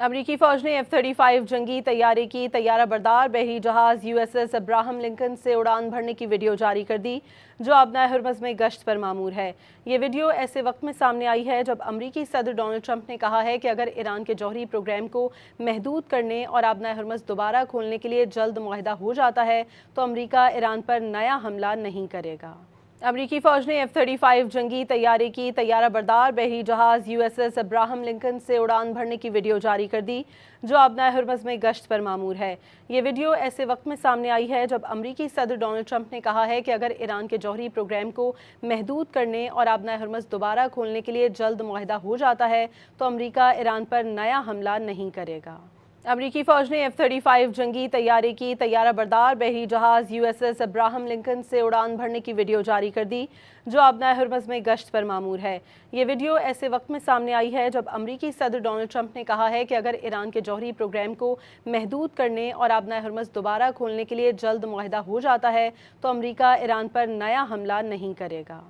امریکی فوج نے F-35 جنگی طیارے کی طیارہ بردار بحری جہاز USS ابراہم لنکن سے اڑان بھرنے کی ویڈیو جاری کر دی جو آبنائے ہرمز میں گشت پر مامور ہے۔ یہ ویڈیو ایسے وقت میں سامنے آئی ہے جب امریکی صدر ڈونلڈ ٹرمپ نے کہا ہے کہ اگر ایران کے جوہری پروگرام کو محدود کرنے اور آبنائے ہرمز دوبارہ کھولنے کے لیے جلد معاہدہ ہو جاتا ہے تو امریکہ ایران پر نیا حملہ نہیں کرے گا۔ امریکی فوج نے F-35 جنگی طیارے کی طیارہ بردار بحری جہاز USS ابراہم لنکن سے اڑان بھرنے کی ویڈیو جاری کر دی جو آبنائے ہرمز میں گشت پر مامور ہے۔ یہ ویڈیو ایسے وقت میں سامنے آئی ہے جب امریکی صدر ڈونلڈ ٹرمپ نے کہا ہے کہ اگر ایران کے جوہری پروگرام کو محدود کرنے اور آبنائے ہرمز دوبارہ کھولنے کے لیے جلد معاہدہ ہو جاتا ہے تو امریکہ ایران پر نیا حملہ نہیں کرے گا۔ امریکی فوج نے F-35 جنگی طیارے کی طیارہ بردار بحری جہاز USS ابراہم لنکن سے اڑان بھرنے کی ویڈیو جاری کر دی جو آبنائے ہرمز میں گشت پر مامور ہے۔ یہ ویڈیو ایسے وقت میں سامنے آئی ہے جب امریکی صدر ڈونلڈ ٹرمپ نے کہا ہے کہ اگر ایران کے جوہری پروگرام کو محدود کرنے اور آبنائے ہرمز دوبارہ کھولنے کے لیے جلد معاہدہ ہو جاتا ہے تو امریکہ ایران پر نیا حملہ نہیں کرے گا۔